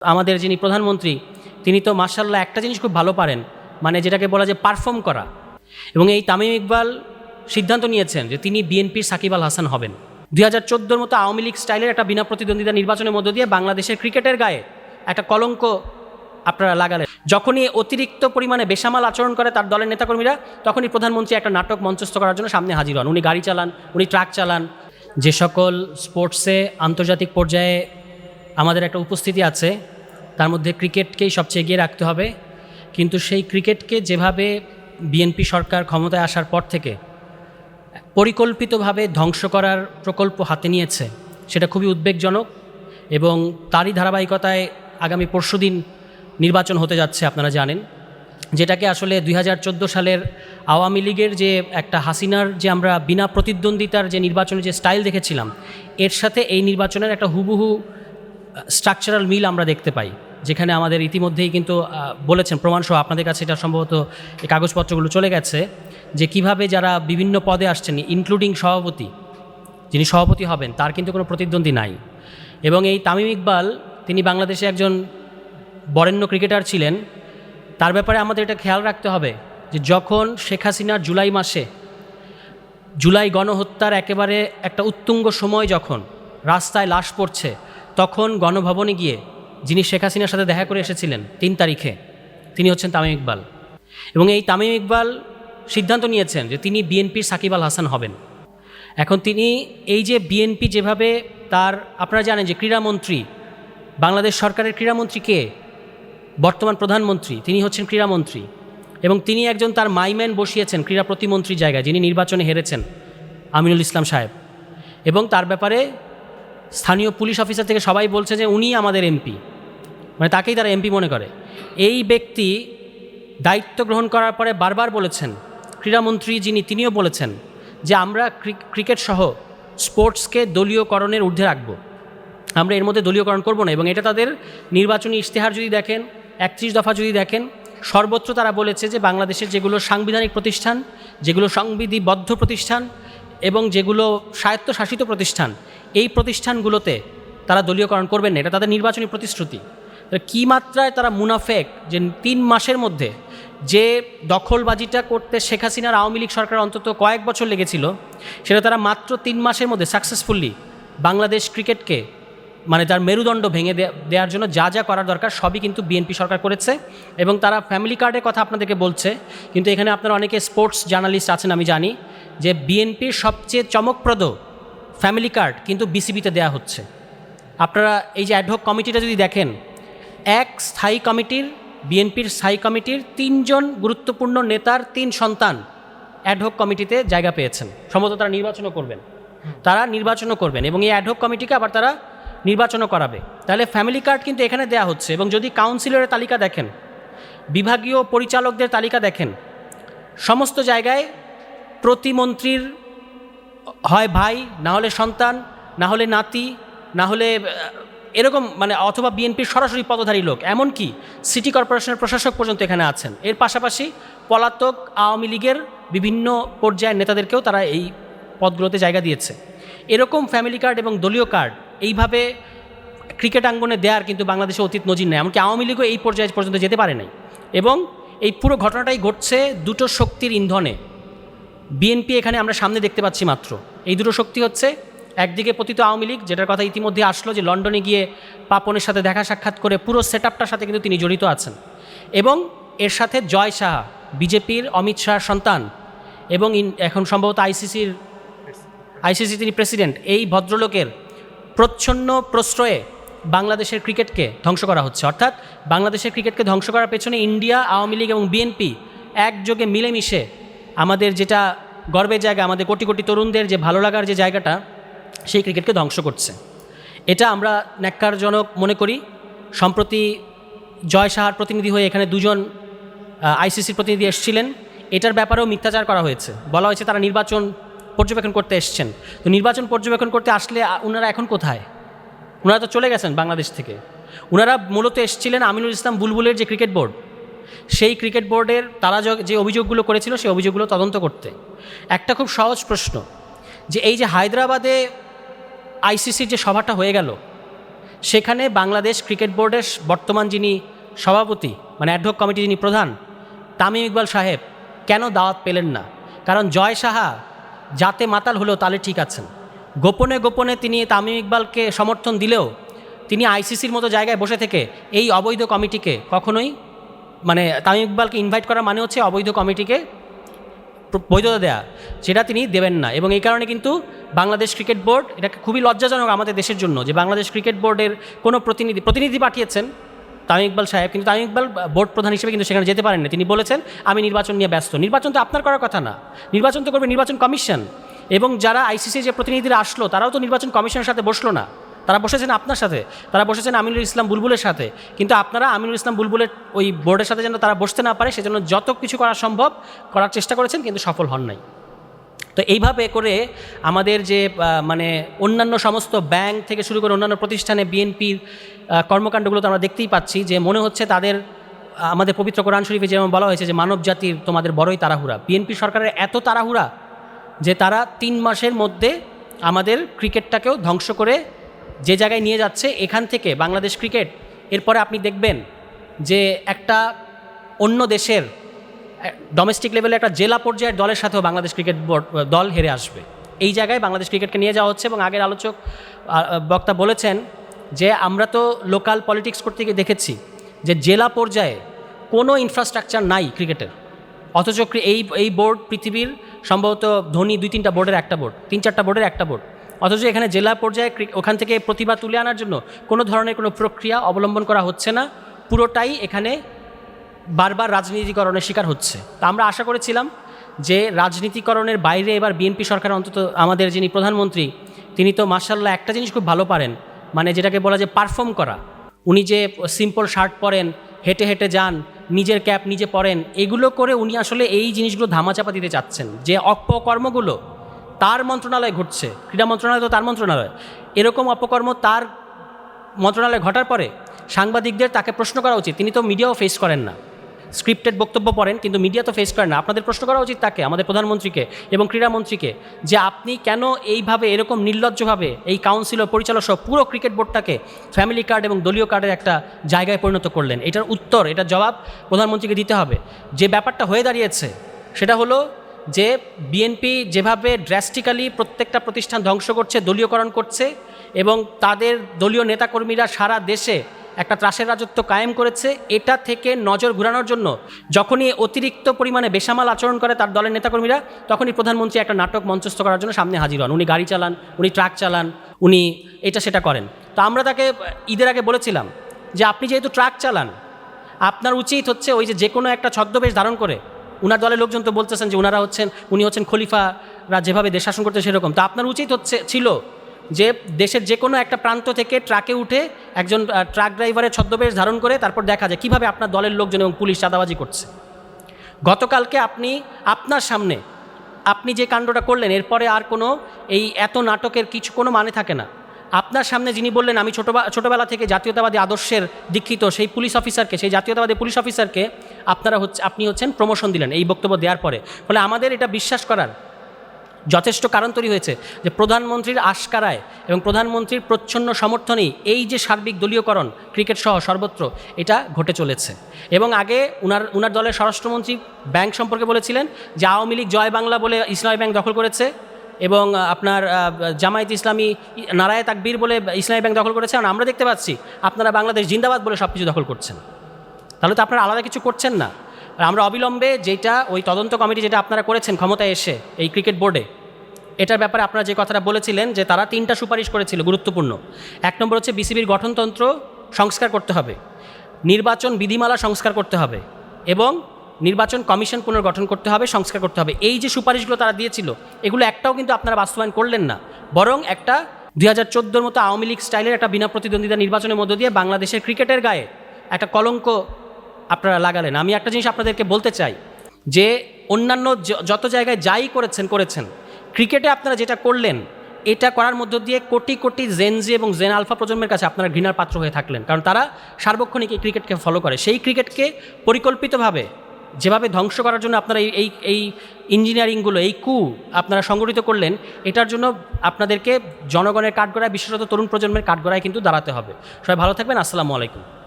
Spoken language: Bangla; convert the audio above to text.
আমাদের যিনি প্রধানমন্ত্রী তিনি তো মাশাআল্লাহ একটা জিনিস খুব ভালো পারেন, মানে যেটাকে বলা যায় পারফর্ম করা। এবং এই তামিম ইকবাল সিদ্ধান্ত নিয়েছেন যে তিনি বিএনপির সাকিব আল হাসান হবেন। 2014 মতো আওয়ামী লীগ স্টাইলের একটা বিনা প্রতিদ্বন্দ্বিতা নির্বাচনের মধ্য দিয়ে বাংলাদেশের ক্রিকেটের গায়ে একটা কলঙ্ক আপনারা লাগালেন। যখনই অতিরিক্ত পরিমাণে বেসামাল আচরণ করে তার দলের নেতাকর্মীরা, তখনই প্রধানমন্ত্রী একটা নাটক মঞ্চস্থ করার জন্য সামনে হাজির হন। উনি গাড়ি চালান, উনি ট্রাক চালান। যে সকল স্পোর্টসে আন্তর্জাতিক পর্যায়ে আমাদের একটা উপস্থিতি আছে, তার মধ্যে ক্রিকেটকেই সবচেয়ে এগিয়ে রাখতে হবে। কিন্তু সেই ক্রিকেটকে যেভাবে বিএনপি সরকার ক্ষমতায় আসার পর থেকে পরিকল্পিতভাবে ধ্বংস করার প্রকল্প হাতে নিয়েছে, সেটা খুবই উদ্বেগজনক। এবং তারই ধারাবাহিকতায় আগামী পরশুদিন নির্বাচন হতে যাচ্ছে, আপনারা জানেন, যেটাকে আসলে 2014 সালের আওয়ামী লীগের যে একটা হাসিনার যে আমরা বিনা প্রতিদ্বন্দ্বিতার যে নির্বাচনের যে স্টাইল দেখেছিলাম, এর সাথে এই নির্বাচনের একটা হুবহু স্ট্রাকচারাল মিল আমরা দেখতে পাই। যেখানে আমাদের ইতিমধ্যেই কিন্তু বলেছেন, প্রমাণসহ আপনাদের কাছে এটা সম্ভবত এই কাগজপত্রগুলো চলে গেছে, যে কিভাবে যারা বিভিন্ন পদে আসছেন, ইনক্লুডিং সভাপতি, যিনি সভাপতি হবেন তার কিন্তু কোনো প্রতিদ্বন্দ্বী নাই। এবং এই তামিম ইকবাল তিনি বাংলাদেশে একজন বরেণ্য ক্রিকেটার ছিলেন। তার ব্যাপারে আমাদের এটা খেয়াল রাখতে হবে যে যখন শেখ হাসিনার জুলাই গণহত্যার একেবারে একটা উত্তুঙ্গ সময়, যখন রাস্তায় লাশ পড়ছে, তখন গণভবনে গিয়ে যিনি শেখ হাসিনার সাথে দেখা করে এসেছিলেন 3 তারিখে, তিনি হচ্ছেন তামিম ইকবাল। এবং এই তামিম ইকবাল সিদ্ধান্ত নিয়েছেন যে তিনি বিএনপির সাকিব আল হাসান হবেন। এখন তিনি এই যে বিএনপি যেভাবে তার, আপনারা জানেন যে ক্রীড়ামন্ত্রী, বাংলাদেশ সরকারের ক্রীড়ামন্ত্রী কে? বর্তমান প্রধানমন্ত্রী, তিনি হচ্ছেন ক্রীড়ামন্ত্রী। এবং তিনি একজন তার মাইম্যান বসিয়েছেন ক্রীড়া প্রতিমন্ত্রীর জায়গায়, যিনি নির্বাচনে হেরেছেন, আমিনুল ইসলাম সাহেব। এবং তার ব্যাপারে স্থানীয় পুলিশ অফিসার থেকে সবাই বলছে যে উনি আমাদের এমপি, মানে তাকেই তারা এমপি মনে করে। এই ব্যক্তি দায়িত্ব গ্রহণ করার পরে বারবার বলেছেন, ক্রীড়ামন্ত্রী যিনি, তিনিও বলেছেন যে আমরা ক্রিকেট সহ স্পোর্টসকে দলীয়করণের ঊর্ধ্বে রাখবো, আমরা এর মধ্যে দলীয়করণ করব না। এবং এটা তাদের নির্বাচনী ইশতেহার যদি দেখেন, 31 দফা যদি দেখেন, সর্বত্র তারা বলেছে যে বাংলাদেশের যেগুলো সাংবিধানিক প্রতিষ্ঠান, যেগুলো সংবিধিবদ্ধ প্রতিষ্ঠান এবং যেগুলো স্বায়ত্তশাসিত প্রতিষ্ঠান, এই প্রতিষ্ঠানগুলোতে তারা দলীয়করণ করবেন না। এটা তাদের নির্বাচনী প্রতিশ্রুতি। কী মাত্রায় তারা মুনাফেক যে 3 মাসের মধ্যে যে দখলবাজিটা করতে শেখ হাসিনার আওয়ামী লীগ সরকার অন্তত কয়েক বছর লেগেছিল, সেটা তারা মাত্র 3 মাসের মধ্যে সাকসেসফুলি বাংলাদেশ ক্রিকেটকে, মানে তার মেরুদণ্ড ভেঙে দেওয়ার জন্য যা যা করার দরকার সবই কিন্তু বিএনপি সরকার করেছে। এবং তারা ফ্যামিলি কার্ডের কথা আপনাদেরকে বলছে, কিন্তু এখানে আপনারা অনেকে স্পোর্টস জার্নালিস্ট আছেন, আমি জানি যে বিএনপির সবচেয়ে চমকপ্রদ ফ্যামিলি কার্ড কিন্তু বিসিবিতে দেওয়া হচ্ছে। আপনারা এই যে অ্যাডহক কমিটিটা যদি দেখেন, বিএনপির স্থায়ী কমিটির 3 জন গুরুত্বপূর্ণ নেতার 3 সন্তান অ্যাডহক কমিটিতে জায়গা পেয়েছেন। সম্ভবত তারা নির্বাচনও করবেন এবং এই অ্যাডহক কমিটিকে আবার তারা নির্বাচনও করাবে। তাহলে ফ্যামিলি কার্ড কিন্তু এখানে দেয়া হচ্ছে। এবং যদি কাউন্সিলরের তালিকা দেখেন, বিভাগীয় পরিচালকদের তালিকা দেখেন, সমস্ত জায়গায় প্রতিমন্ত্রীর হয় ভাই, না হলে সন্তান, না হলে নাতি, না হলে এরকম, মানে অথবা বিএনপির সরাসরি পদধারী লোক, এমনকি সিটি কর্পোরেশনের প্রশাসক পর্যন্ত এখানে আছেন। এর পাশাপাশি পলাতক আওয়ামী লীগের বিভিন্ন পর্যায়ের নেতাদেরকেও তারা এই পদগুলোতে জায়গা দিয়েছে। এরকম ফ্যামিলি কার্ড এবং দলীয় কার্ড এইভাবে ক্রিকেট আঙ্গনে দেওয়ার কিন্তু বাংলাদেশে অতীত নজির নেই। এমনকি আওয়ামী লীগও এই পর্যায়ে পর্যন্ত যেতে পারে নাই। এবং এই পুরো ঘটনাটাই ঘটছে দুটো শক্তির ইন্ধনে। বিএনপি এখানে আমরা সামনে দেখতে পাচ্ছি মাত্র। এই দুটো শক্তি হচ্ছে, একদিকে পতিত আওয়ামী লীগ, যেটার কথা ইতিমধ্যে আসলো যে লন্ডনে গিয়ে পাপনের সাথে দেখা সাক্ষাৎ করে পুরো সেটআপটার সাথে কিন্তু তিনি জড়িত আছেন। এবং এর সাথে জয় শাহ, বিজেপির অমিত শাহর সন্তান এবং এখন সম্ভবত আইসিসি তিনি প্রেসিডেন্ট, এই ভদ্রলোকের প্রচ্ছন্ন প্রশ্রয়ে বাংলাদেশের ক্রিকেটকে ধ্বংস করা হচ্ছে। অর্থাৎ বাংলাদেশের ক্রিকেটকে ধ্বংস করার পেছনে ইন্ডিয়া, আওয়ামী লীগ এবং বিএনপি একযোগে মিলেমিশে আমাদের যেটা গর্বের জায়গা, আমাদের কোটি কোটি তরুণদের যে ভালো লাগার যে জায়গাটা, সেই ক্রিকেটকে ধ্বংস করছে। এটা আমরা ন্যাক্কারজনক মনে করি। সম্প্রতি জয় শাহর প্রতিনিধি হয়ে এখানে 2 জন আইসিসির প্রতিনিধি এসেছিলেন, এটার ব্যাপারেও মিথ্যাচার করা হয়েছে। বলা হয়েছে তারা নির্বাচন পর্যবেক্ষণ করতে এসছেন। তো নির্বাচন পর্যবেক্ষণ করতে আসলে ওনারা এখন কোথায়? ওনারা তো চলে গেছেন বাংলাদেশ থেকে। ওনারা মূলত এসেছিলেন আমিনুল ইসলাম বুলবুলের যে ক্রিকেট বোর্ড, সেই ক্রিকেট বোর্ডের তারা যে অভিযোগগুলো করেছিল সেই অভিযোগগুলো তদন্ত করতে। একটা খুব সহজ প্রশ্ন, যে এই যে হায়দ্রাবাদে আইসিসির যে সভাটা হয়ে গেল, সেখানে বাংলাদেশ ক্রিকেট বোর্ডের বর্তমান যিনি সভাপতি মানে অ্যাডহক কমিটি যিনি প্রধান তামিম ইকবাল সাহেব কেন দাওয়াত পেলেন না? কারণ জয় সাহা যাতে মাতাল হলেও তাহলে ঠিক আছেন, গোপনে গোপনে তিনি তামিম ইকবালকে সমর্থন দিলেও তিনি আইসিসির মতো জায়গায় বসে থেকে এই অবৈধ কমিটিকে কখনোই মানে তামিম ইকবালকে ইনভাইট করা মানে হচ্ছে অবৈধ কমিটিকে বৈধতা দেয়া, সেটা তিনি দেবেন না। এবং এই কারণে কিন্তু বাংলাদেশ ক্রিকেট বোর্ড, এটা খুবই লজ্জাজনক আমাদের দেশের জন্য যে বাংলাদেশ ক্রিকেট বোর্ডের কোনো প্রতিনিধি পাঠিয়েছেন তামিম ইকবাল সাহেব, কিন্তু তামিম ইকবাল বোর্ড প্রধান হিসেবে কিন্তু সেখানে যেতে পারেন না। তিনি বলেছেন আমি নির্বাচন নিয়ে ব্যস্ত। নির্বাচন তো আপনার করার কথা না, নির্বাচন তো করবে নির্বাচন কমিশন। এবং যারা আইসিসি যে প্রতিনিধিরা আসলো তারাও তো নির্বাচন কমিশনের সাথে বসলো না, তারা বসেছেন আপনার সাথে, তারা বসেছেন আমিনুল ইসলাম বুলবুলের সাথে। কিন্তু আপনারা আমিনুল ইসলাম বুলবুলের ওই বোর্ডের সাথে যেন তারা বসতে না পারে সেজন্য যত কিছু করা সম্ভব করার চেষ্টা করেছেন, কিন্তু সফল হন নাই। তো এইভাবে করে আমাদের যে মানে অন্যান্য সমস্ত ব্যাংক থেকে শুরু করে অন্যান্য প্রতিষ্ঠানে বিএনপির কর্মকাণ্ডগুলো তো আমরা দেখতেই পাচ্ছি যে মনে হচ্ছে তাদের আমাদের পবিত্র কোরআন শরীফে যেমন বলা হয়েছে যে মানব জাতির তোমাদের বড়ই তাড়াহুড়া, বিএনপি সরকারের এত তাড়াহুড়া যে তারা 3 মাসের মধ্যে আমাদের ক্রিকেটটাকেও ধ্বংস করে যে জায়গায় নিয়ে যাচ্ছে। এখান থেকে বাংলাদেশ ক্রিকেট এরপরে আপনি দেখবেন যে একটা অন্য দেশের ডোমেস্টিক লেভেলে একটা জেলা পর্যায়ের দলের সাথেও বাংলাদেশ ক্রিকেট বোর্ড দল হেরে আসবে। এই জায়গায় বাংলাদেশ ক্রিকেটকে নিয়ে যাওয়া হচ্ছে। এবং আগের আলোচক বক্তা বলেছেন যে আমরা তো লোকাল পলিটিক্স করতে গিয়ে দেখেছি যে জেলা পর্যায়ে কোনো ইনফ্রাস্ট্রাকচার নাই ক্রিকেটের, অথচ এই বোর্ড পৃথিবীর সম্ভবত ধনী 2-3টা বোর্ডের একটা বোর্ড, 3-4টা বোর্ডের একটা বোর্ড, অথচ এখানে জেলা পর্যায়ে ওখান থেকে প্রতিভা তুলে আনার জন্য কোনো ধরনের কোনো প্রক্রিয়া অবলম্বন করা হচ্ছে না, পুরোটাই এখানে বারবার রাজনীতিকরণের শিকার হচ্ছে। তা আমরা আশা করেছিলাম যে রাজনীতিকরণের বাইরে এবার বিএনপি সরকার অন্তত আমাদের যিনি প্রধানমন্ত্রী তিনি তো মাশাআল্লাহ একটা জিনিস খুব ভালো পারেন, মানে যেটাকে বলা যায় পারফর্ম করা। উনি যে সিম্পল শার্ট পরেন, হেঁটে হেঁটে যান, নিজের ক্যাপ নিজে পরেন, এগুলো করে উনি আসলে এই জিনিসগুলো ধামাচাপা দিতে চাচ্ছেন যে অপকর্মগুলো তার মন্ত্রণালয়ে ঘটছে, ক্রীড়া মন্ত্রণালয় তো তার মন্ত্রণালয়, এরকম অপকর্ম তার মন্ত্রণালয়ে ঘটার পরে সাংবাদিকদের তাকে প্রশ্ন করা উচিত। তিনি তো মিডিয়াও ফেস করেন না, স্ক্রিপ্টেড বক্তব্য পড়েন কিন্তু মিডিয়া তো ফেস করেন না। আপনাদের প্রশ্ন করা উচিত তাকে, আমাদের প্রধানমন্ত্রীকে এবং ক্রীড়ামন্ত্রীকে, যে আপনি কেন এইভাবে এরকম নির্লজ্জভাবে এই কাউন্সিল ও পরিচালক সহ পুরো ক্রিকেট বোর্ডটাকে ফ্যামিলি কার্ড এবং দলীয় কার্ডের একটা জায়গায় পরিণত করলেন। এটার উত্তর, এটার জবাব প্রধানমন্ত্রীকে দিতে হবে। যে ব্যাপারটা হয়ে দাঁড়িয়েছে সেটা হলো যে বিএনপি যেভাবে ড্রাস্টিক্যালি প্রত্যেকটা প্রতিষ্ঠান ধ্বংস করছে, দলীয়করণ করছে এবং তাদের দলীয় নেতাকর্মীরা সারা দেশে একটা ত্রাসের রাজত্ব কায়েম করেছে, এটা থেকে নজর ঘোরানোর জন্য যখনই অতিরিক্ত পরিমাণে বেসামাল আচরণ করে তার দলের নেতাকর্মীরা, তখনই প্রধানমন্ত্রী একটা নাটক মঞ্চস্থ করার জন্য সামনে হাজির হন। উনি গাড়ি চালান, উনি ট্রাক চালান, উনি এটা সেটা করেন। তো আমরা তাকে ঈদের আগে বলেছিলাম যে আপনি যেহেতু ট্রাক চালান, আপনার উচিত হচ্ছে ওই যে কোনো একটা ছদ্মবেশ ধারণ করে, উনার দলের লোকজন তো বলতেছেন যে উনি হচ্ছেন খলিফারা যেভাবে দেশ শাসন করতে সেরকম, তো আপনার উচিত ছিল যে দেশের যে কোনো একটা প্রান্ত থেকে ট্রাকে উঠে একজন ট্রাক ড্রাইভারের ছদ্মবেশ ধারণ করে তারপর দেখা যায় কীভাবে আপনার দলের লোকজন এবং পুলিশ চাঁদাবাজি করছে। গতকালকে আপনার সামনে আপনি যে কাণ্ডটা করলেন, এরপরে আর কোনো এই এত নাটকের কোনো মানে থাকে না। আপনার সামনে যিনি বললেন আমি ছোটোবেলা থেকে জাতীয়তাবাদী আদর্শের দীক্ষিত, সেই পুলিশ অফিসারকে, সেই জাতীয়তাবাদী পুলিশ অফিসারকে আপনি হচ্ছেন প্রমোশন দিলেন এই বক্তব্য দেওয়ার পরে। ফলে আমাদের এটা বিশ্বাস করার যথেষ্ট কারণ তৈরি হয়েছে যে প্রধানমন্ত্রীর আশকারায় এবং প্রধানমন্ত্রীর প্রচ্ছন্ন সমর্থনেই এই যে সার্বিক দলীয়করণ ক্রিকেট সহ সর্বত্র এটা ঘটে চলেছে। এবং আগে উনার দলের স্বরাষ্ট্রমন্ত্রী ব্যাংক সম্পর্কে বলেছিলেন যে আওয়ামী লীগ জয় বাংলা বলে ইসলামী ব্যাংক দখল করেছে এবং আপনার জামায়াত ইসলামী নারায়ে তাকবীর বলে ইসলামী ব্যাংক দখল করেছে। আর আমরা দেখতে পাচ্ছি আপনারা বাংলাদেশ জিন্দাবাদ বলে সব কিছু দখল করছেন। তাহলে তো আপনারা আলাদা কিছু করছেন না। আর আমরা অবিলম্বে যেটা ওই তদন্ত কমিটি যেটা আপনারা করেছেন ক্ষমতায় এসে এই ক্রিকেট বোর্ডে, এটার ব্যাপারে আপনারা যে কথাটা বলেছিলেন যে তারা 3টা সুপারিশ করেছিল গুরুত্বপূর্ণ। 1 নম্বর হচ্ছে বিসিবির গঠনতন্ত্র সংস্কার করতে হবে, নির্বাচন বিধিমালা সংস্কার করতে হবে এবং নির্বাচন কমিশন পুনর্গঠন করতে হবে, সংস্কার করতে হবে। এই যে সুপারিশগুলো তারা দিয়েছিল এগুলো একটাও কিন্তু আপনারা বাস্তবায়ন করলেন না, বরং একটা 2014 মতো আওয়ামী লীগ স্টাইলের একটা বিনা প্রতিদ্বন্দ্বিতা নির্বাচনের মধ্য দিয়ে বাংলাদেশের ক্রিকেটের গায়ে একটা কলঙ্ক আপনারা লাগালেন। আমি একটা জিনিস আপনাদেরকে বলতে চাই যে অন্যান্য যত জায়গায় যাই করেছেন ক্রিকেটে আপনারা যেটা করলেন এটা করার মধ্য দিয়ে কোটি কোটি জেনজি এবং জেন আলফা প্রজন্মের কাছে আপনারা ঘৃণার পাত্র হয়ে থাকলেন, কারণ তারা সার্বক্ষণিক এই ক্রিকেটকে ফলো করে। সেই ক্রিকেটকে পরিকল্পিতভাবে যেভাবে ধ্বংস করার জন্য আপনারা এই এই ইঞ্জিনিয়ারিংগুলো, এই আপনারা সংগঠিত করলেন, এটার জন্য আপনাদেরকে জনগণের কাঠগড়ায়, বিশেষত তরুণ প্রজন্মের কাঠগড়ায় কিন্তু দাঁড়াতে হবে। সবাই ভালো থাকবেন। আসসালামু আলাইকুম।